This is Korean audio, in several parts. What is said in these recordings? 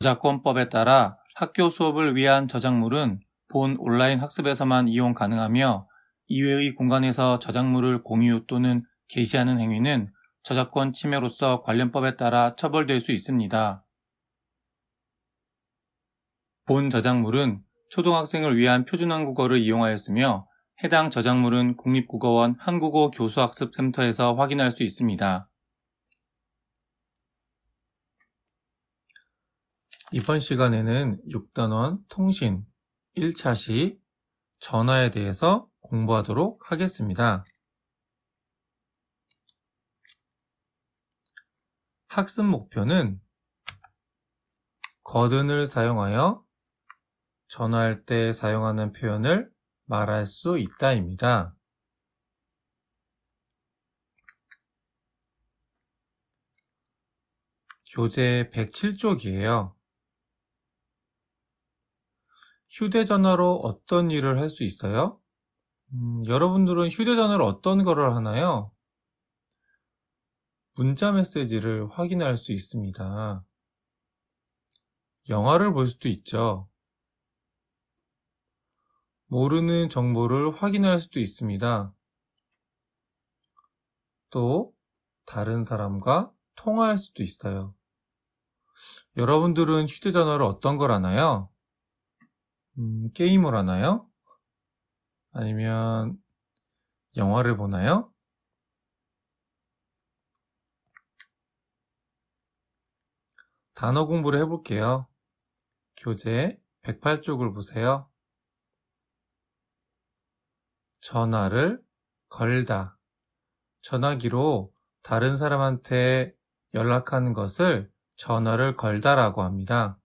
저작권법에 따라 학교 수업을 위한 저작물은 본 온라인 학습에서만 이용 가능하며 이외의 공간에서 저작물을 공유 또는 게시하는 행위는 저작권 침해로서 관련법에 따라 처벌될 수 있습니다. 본 저작물은 초등학생을 위한 표준 한국어를 이용하였으며 해당 저작물은 국립국어원 한국어 교수학습센터에서 확인할 수 있습니다. 이번 시간에는 6단원 통신 1차 시 전화에 대해서 공부하도록 하겠습니다. 학습 목표는 거든을 사용하여 전화할 때 사용하는 표현을 말할 수 있다입니다. 교재 107쪽이에요. 휴대전화로 어떤 일을 할 수 있어요? 여러분들은 휴대전화로 어떤 거를 하나요? 문자 메시지를 확인할 수 있습니다. 영화를 볼 수도 있죠. 모르는 정보를 확인할 수도 있습니다. 또 다른 사람과 통화할 수도 있어요. 여러분들은 휴대전화로 어떤 걸 하나요? 게임을 하나요? 아니면 영화를 보나요? 단어 공부를 해볼게요. 교재 108쪽을 보세요. 전화를 걸다. 전화기로 다른 사람한테 연락하는 것을 전화를 걸다라고 합니다.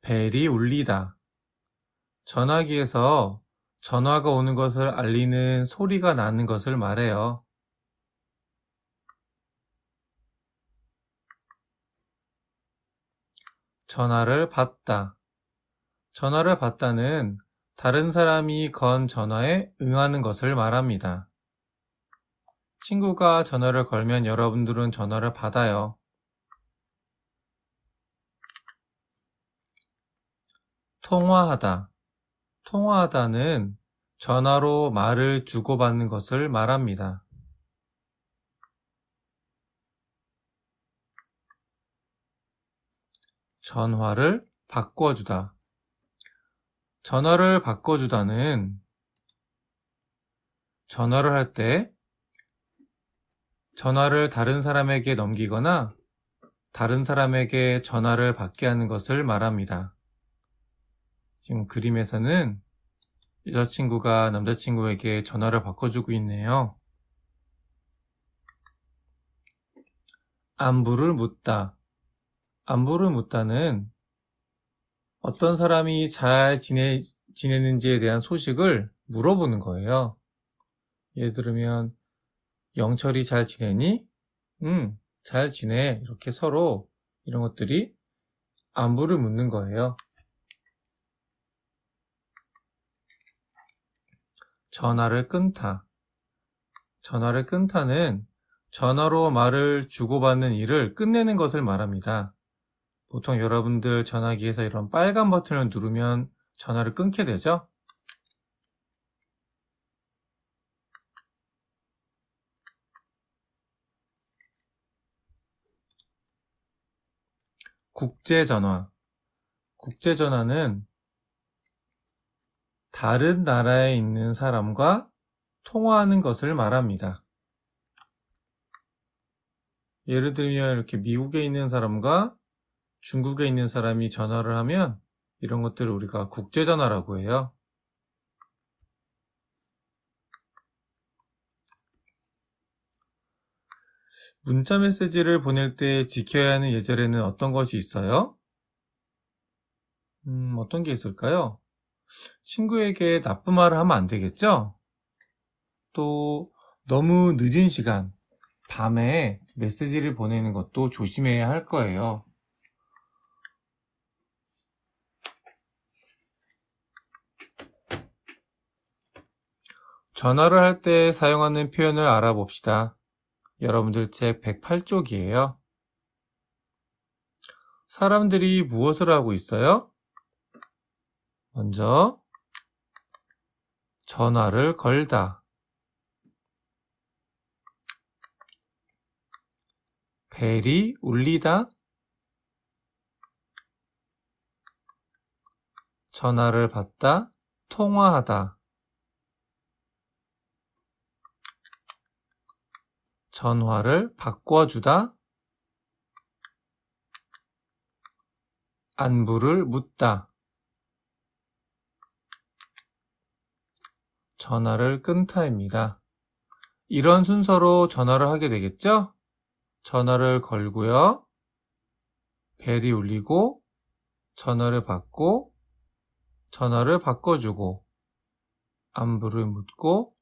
벨이 울리다. 전화기에서 전화가 오는 것을 알리는 소리가 나는 것을 말해요. 전화를 받다. 전화를 받다는 다른 사람이 건 전화에 응하는 것을 말합니다. 친구가 전화를 걸면 여러분들은 전화를 받아요. 통화하다. 통화하다는 전화로 말을 주고받는 것을 말합니다. 전화를 바꿔주다. 전화를 바꿔주다는 전화를 할 때 전화를 다른 사람에게 넘기거나 다른 사람에게 전화를 받게 하는 것을 말합니다. 지금 그림에서는 여자친구가 남자친구에게 전화를 바꿔주고 있네요. 안부를 묻다. 안부를 묻다는 어떤 사람이 잘 지내는지에 대한 소식을 물어보는 거예요. 예를 들면 영철이 잘 지내니? 응, 잘 지내. 이렇게 서로 이런 것들이 안부를 묻는 거예요. 전화를 끊다. 전화를 끊다는 전화로 말을 주고받는 일을 끝내는 것을 말합니다. 보통 여러분들 전화기에서 이런 빨간 버튼을 누르면 전화를 끊게 되죠? 국제전화. 국제전화는 다른 나라에 있는 사람과 통화하는 것을 말합니다. 예를 들면 이렇게 미국에 있는 사람과 중국에 있는 사람이 전화를 하면 이런 것들을 우리가 국제전화라고 해요. 문자 메시지를 보낼 때 지켜야 하는 예절에는 어떤 것이 있어요? 어떤 게 있을까요? 친구에게 나쁜 말을 하면 안 되겠죠? 또 너무 늦은 시간, 밤에 메시지를 보내는 것도 조심해야 할 거예요. 전화를 할 때 사용하는 표현을 알아봅시다. 여러분들 책 108쪽이에요. 사람들이 무엇을 하고 있어요? 먼저 전화를 걸다, 벨이 울리다, 전화를 받다, 통화하다, 전화를 바꿔주다, 안부를 묻다, 전화를 끊다입니다. 이런 순서로 전화를 하게 되겠죠? 전화를 걸고요. 벨이 울리고 전화를 받고 전화를 바꿔주고 안부를 묻고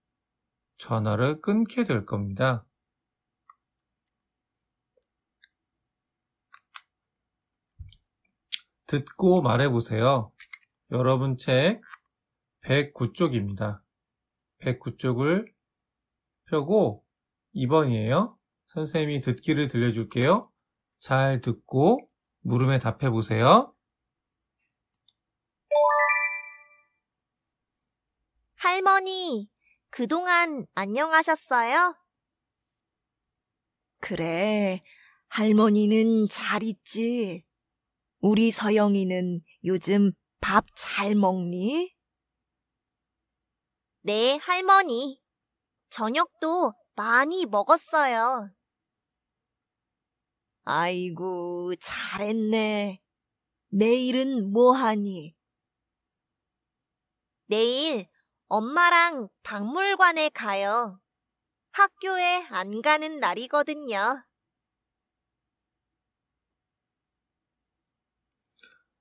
전화를 끊게 될 겁니다. 듣고 말해보세요. 여러분 책 109쪽입니다. 109쪽을 펴고 2번이에요. 선생님이 듣기를 들려줄게요. 잘 듣고 물음에 답해보세요. 할머니, 그동안 안녕하셨어요? 그래, 할머니는 잘 있지? 우리 서영이는 요즘 밥 잘 먹니? 네, 할머니. 저녁도 많이 먹었어요. 아이고, 잘했네. 내일은 뭐 하니? 내일 엄마랑 박물관에 가요. 학교에 안 가는 날이거든요.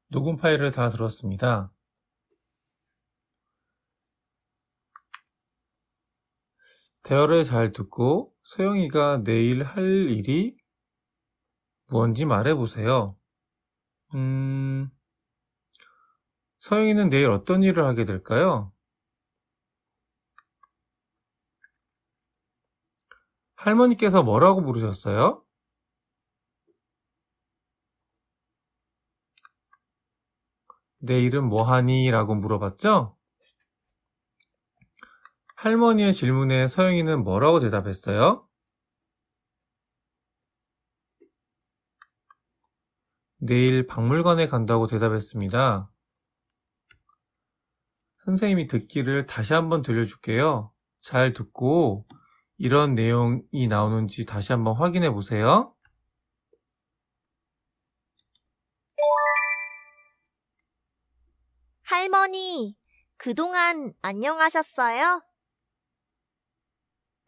녹음 파일을 다 들었습니다. 대화를 잘 듣고 소영이가 내일 할 일이 무언지 말해보세요. 서영이는 내일 어떤 일을 하게 될까요? 할머니께서 뭐라고 부르셨어요? 내일은 뭐하니? 라고 물어봤죠? 할머니의 질문에 서영이는 뭐라고 대답했어요? 내일 박물관에 간다고 대답했습니다. 선생님이 듣기를 다시 한번 들려줄게요. 잘 듣고 이런 내용이 나오는지 다시 한번 확인해 보세요. 할머니, 그동안 안녕하셨어요?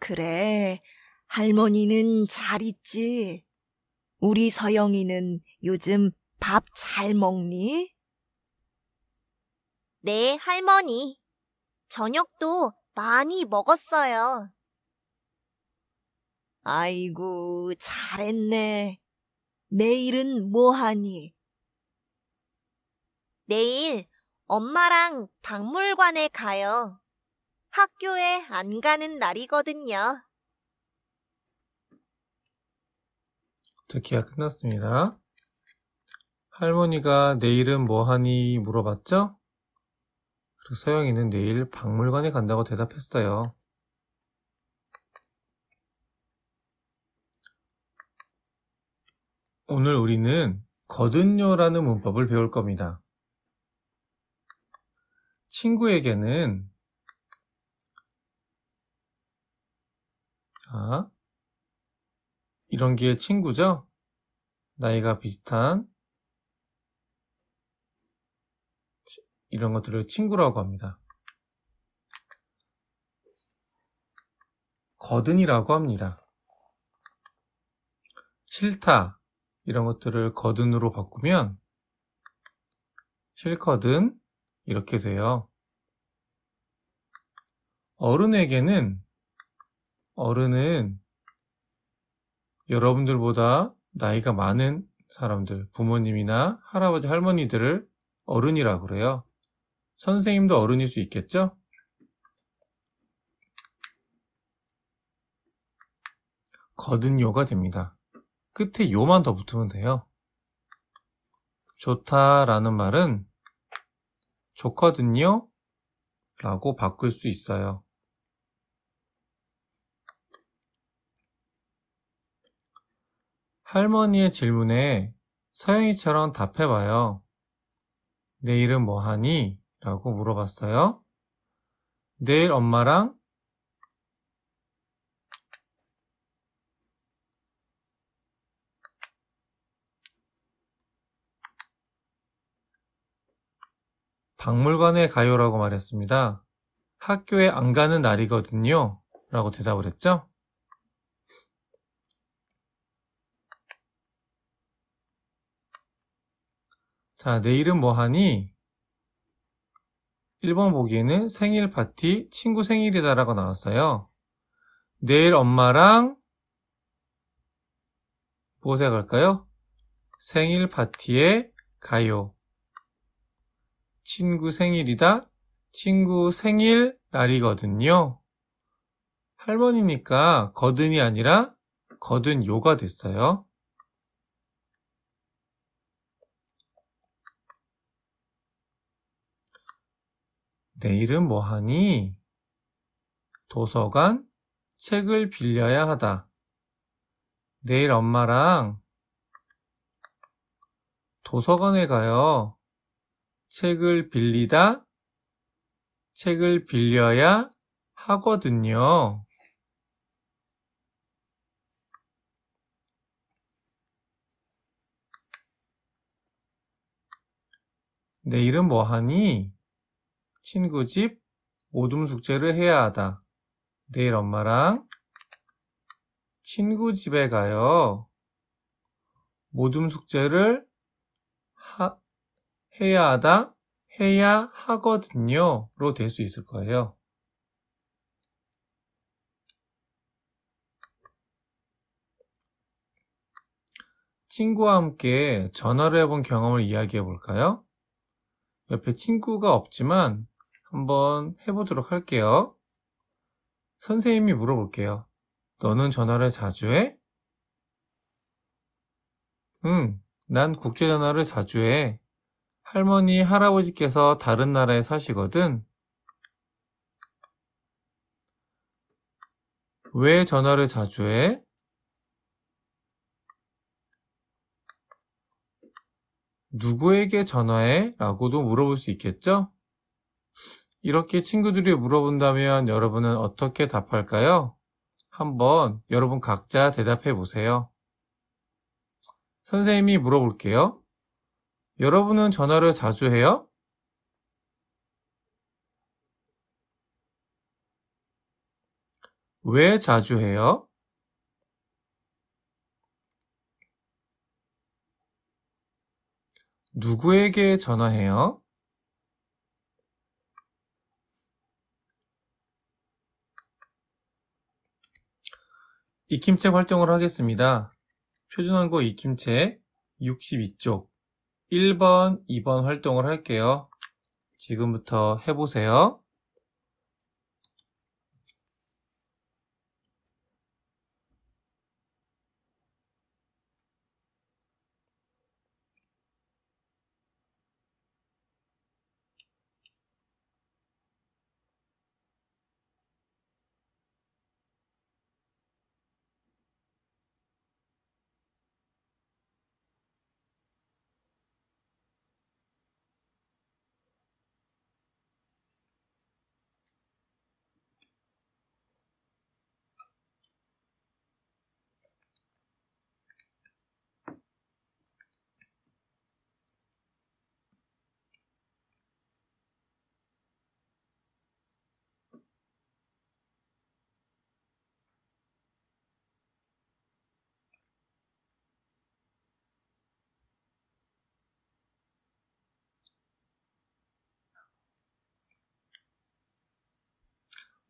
그래, 할머니는 잘 있지? 우리 서영이는 요즘 밥 잘 먹니? 네, 할머니. 저녁도 많이 먹었어요. 아이고, 잘했네. 내일은 뭐 하니? 내일 엄마랑 박물관에 가요. 학교에 안 가는 날이거든요. 듣기가 끝났습니다. 할머니가 내일은 뭐하니 물어봤죠? 그래서 서영이는 내일 박물관에 간다고 대답했어요. 오늘 우리는 거든요라는 문법을 배울 겁니다. 친구에게는 자, 이런 게 친구죠? 나이가 비슷한 이런 것들을 친구라고 합니다. 거든이라고 합니다. 싫다 이런 것들을 거든으로 바꾸면 싫거든 이렇게 돼요. 어른은 여러분들보다 나이가 많은 사람들, 부모님이나 할아버지, 할머니들을 어른이라고 그래요. 선생님도 어른일 수 있겠죠? 거든요가 됩니다. 끝에 요만 더 붙으면 돼요. 좋다라는 말은 좋거든요 라고 바꿀 수 있어요. 할머니의 질문에 서영이처럼 답해봐요. 내일은 뭐 하니? 라고 물어봤어요. 내일 엄마랑 박물관에 가요라고 말했습니다. 학교에 안 가는 날이거든요 라고 대답을 했죠. 자, 내일은 뭐 하니? 1번 보기에는 생일 파티, 친구 생일이다 라고 나왔어요. 내일 엄마랑 무엇에 갈까요? 생일 파티에 가요. 친구 생일이다. 친구 생일 날이거든요. 할머니니까 거든이 아니라 거든요가 됐어요. 내일은 뭐 하니? 도서관 책을 빌려야 하다. 내일 엄마랑 도서관에 가요. 책을 빌리다, 책을 빌려야 하거든요. 내일은 뭐 하니? 친구 집 모둠 숙제를 해야 하다. 내일 엄마랑 친구 집에 가요. 모둠 숙제를 해야 하다, 해야 하거든요 로 될 수 있을 거예요. 친구와 함께 전화를 해본 경험을 이야기해 볼까요? 옆에 친구가 없지만 한번 해보도록 할게요. 선생님이 물어볼게요. 너는 전화를 자주 해? 응, 난 국제전화를 자주 해. 할머니, 할아버지께서 다른 나라에 사시거든. 왜 전화를 자주 해? 누구에게 전화해? 라고도 물어볼 수 있겠죠? 이렇게 친구들이 물어본다면 여러분은 어떻게 답할까요? 한번 여러분 각자 대답해 보세요. 선생님이 물어볼게요. 여러분은 전화를 자주 해요? 왜 자주 해요? 누구에게 전화해요? 익힘책 활동을 하겠습니다. 표준원고 익힘책 62쪽 1번, 2번 활동을 할게요. 지금부터 해보세요.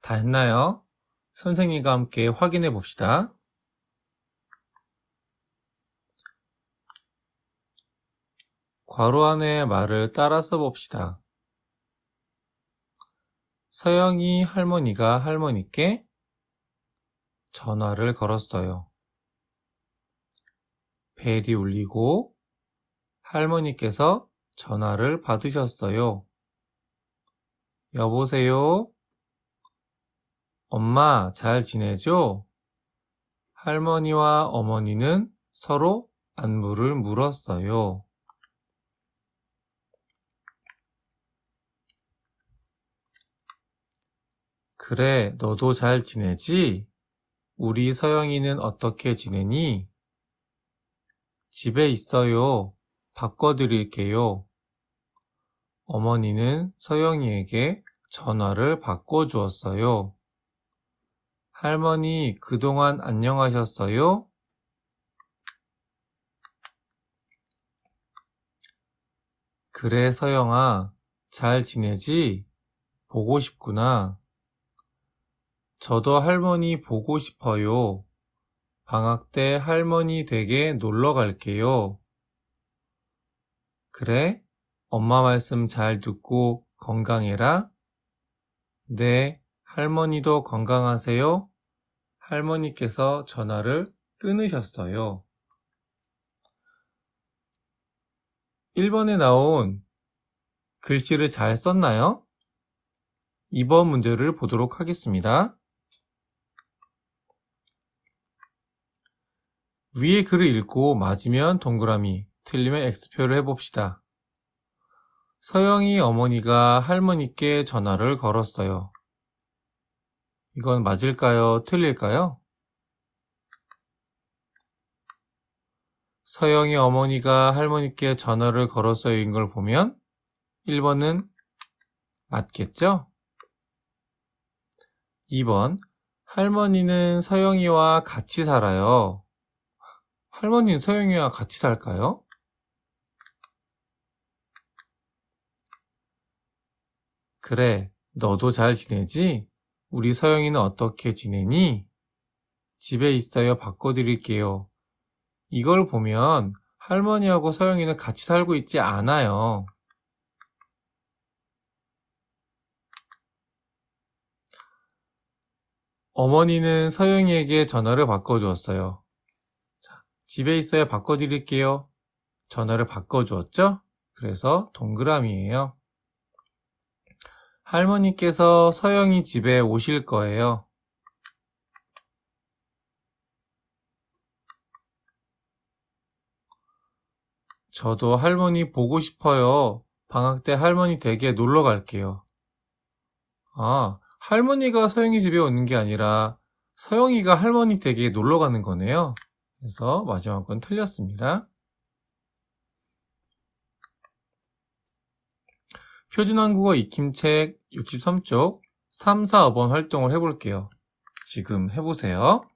다 했나요? 선생님과 함께 확인해 봅시다. 괄호 안의 말을 따라 써봅시다. 서영이 할머니가 할머니께 전화를 걸었어요. 벨이 울리고 할머니께서 전화를 받으셨어요. 여보세요? 엄마 잘 지내죠? 할머니와 어머니는 서로 안부를 물었어요. 그래, 너도 잘 지내지? 우리 서영이는 어떻게 지내니? 집에 있어요. 바꿔드릴게요. 어머니는 서영이에게 전화를 바꿔주었어요. 할머니, 그동안 안녕하셨어요? 그래, 서영아, 잘 지내지? 보고 싶구나. 저도 할머니 보고 싶어요. 방학 때 할머니 댁에 놀러 갈게요. 그래? 엄마 말씀 잘 듣고 건강해라. 네, 할머니도 건강하세요. 할머니께서 전화를 끊으셨어요. 1번에 나온 글씨를 잘 썼나요? 2번 문제를 보도록 하겠습니다. 위의 글을 읽고 맞으면 동그라미, 틀리면 X표를 해봅시다. 서영이 어머니가 할머니께 전화를 걸었어요. 이건 맞을까요? 틀릴까요? 서영이 어머니가 할머니께 전화를 걸었어요인 걸 보면 1번은 맞겠죠? 2번, 할머니는 서영이와 같이 살아요. 할머니는 서영이와 같이 살까요? 그래, 너도 잘 지내지? 우리 서영이는 어떻게 지내니? 집에 있어요. 바꿔드릴게요. 이걸 보면 할머니하고 서영이는 같이 살고 있지 않아요. 어머니는 서영이에게 전화를 바꿔주었어요. 자, 집에 있어야 바꿔드릴게요. 전화를 바꿔주었죠? 그래서 동그라미예요. 할머니께서 서영이 집에 오실 거예요. 저도 할머니 보고 싶어요. 방학 때 할머니 댁에 놀러 갈게요. 아, 할머니가 서영이 집에 오는 게 아니라 서영이가 할머니 댁에 놀러 가는 거네요. 그래서 마지막 건 틀렸습니다. 표준한국어 익힘책 63쪽 3, 4, 5번 활동을 해볼게요. 지금 해보세요.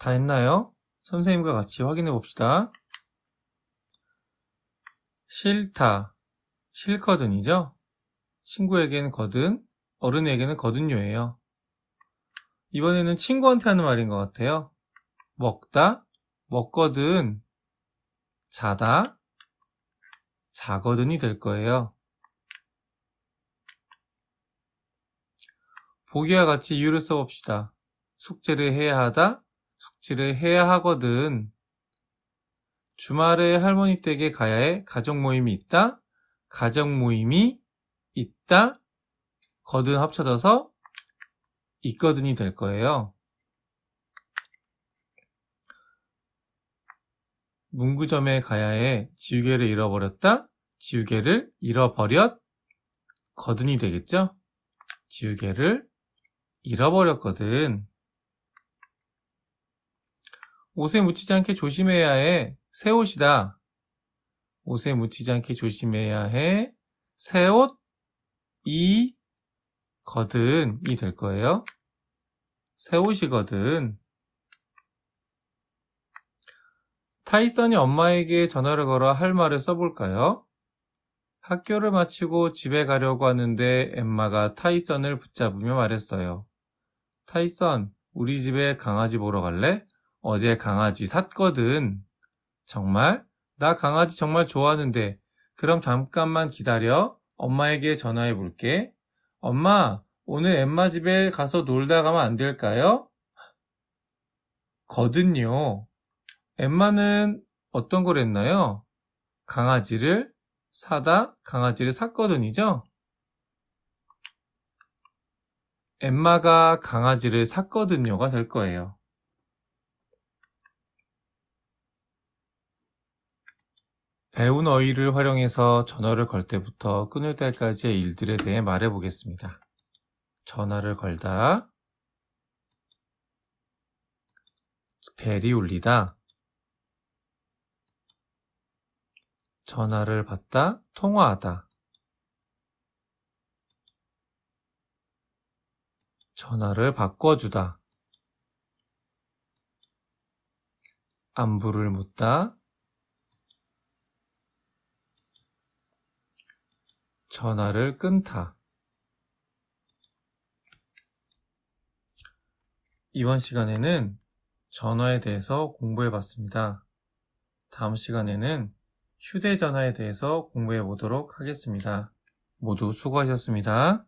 다 했나요? 선생님과 같이 확인해 봅시다. 싫다, 싫거든이죠? 친구에게는 거든, 어른에게는 거든요예요. 이번에는 친구한테 하는 말인 것 같아요. 먹다, 먹거든, 자다, 자거든이 될 거예요. 보기와 같이 이유를 써봅시다. 숙제를 해야 하다, 숙제를 해야 하거든. 주말에 할머니 댁에 가야 해. 가족 모임이 있다. 가족 모임이 있다. 거든 합쳐져서 있거든이 될 거예요. 문구점에 가야 해. 지우개를 잃어버렸다. 지우개를 잃어버렸. 거든이 되겠죠? 지우개를 잃어버렸거든. 옷에 묻히지 않게 조심해야 해. 새 옷이다. 옷에 묻히지 않게 조심해야 해. 새 옷이 거든이 될 거예요. 새 옷이거든. 타이슨이 엄마에게 전화를 걸어 할 말을 써볼까요? 학교를 마치고 집에 가려고 하는데 엠마가 타이슨을 붙잡으며 말했어요. 타이슨, 우리 집에 강아지 보러 갈래? 어제 강아지 샀거든. 정말? 나 강아지 정말 좋아하는데. 그럼 잠깐만 기다려. 엄마에게 전화해 볼게. 엄마, 오늘 엠마 집에 가서 놀다 가면 안 될까요? 거든요. 엠마는 어떤 걸 했나요? 강아지를 사다, 강아지를 샀거든이죠? 엠마가 강아지를 샀거든요가 될 거예요. 배운 어휘를 활용해서 전화를 걸 때부터 끊을 때까지의 일들에 대해 말해보겠습니다. 전화를 걸다, 벨이 울리다, 전화를 받다, 통화하다, 전화를 바꿔주다, 안부를 묻다, 전화를 끊다. 이번 시간에는 전화에 대해서 공부해 봤습니다. 다음 시간에는 휴대전화에 대해서 공부해 보도록 하겠습니다. 모두 수고하셨습니다.